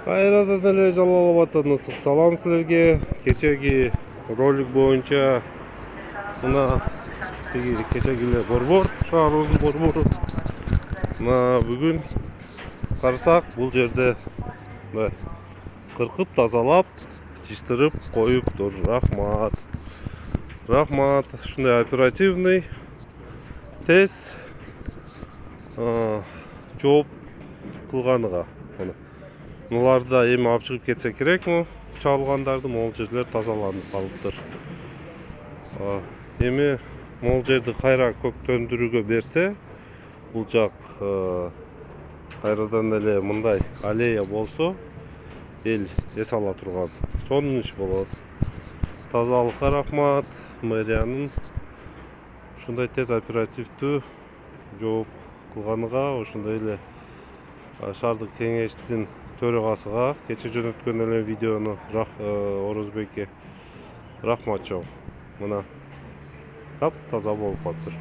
Кайрадан эле Жалал Абадтан ысык салам силерге. Кечеги ролик боюнча мына кечеги эле борбор, шаарыбыздын борбору. Мына бүгүн карасак бул жерде кыркып тазалап, чыштырып коюптур. Рахмат. Рахмат. Ушундай оперативный, тез жооп кылганыга. Муларда эми алып чыгып кетсе керекми? Чалгандарды могул жерлер тазаланып калыптыр. Эми могул жерди кайра көктөндүрүүгө берсе, бул жак кайрадан эле мындай аллея болсо, эл эс ала турган сонун иш болот. Тазалыкка рахмат, мэриянын ушундай тез оперативдүү жооп кылганыга, ошондой эле шаардык кеңештин төрагасыга кече жөнөткөн эле видеону Орозбекке рахмат чоң. Мына таза болуп калыптыр.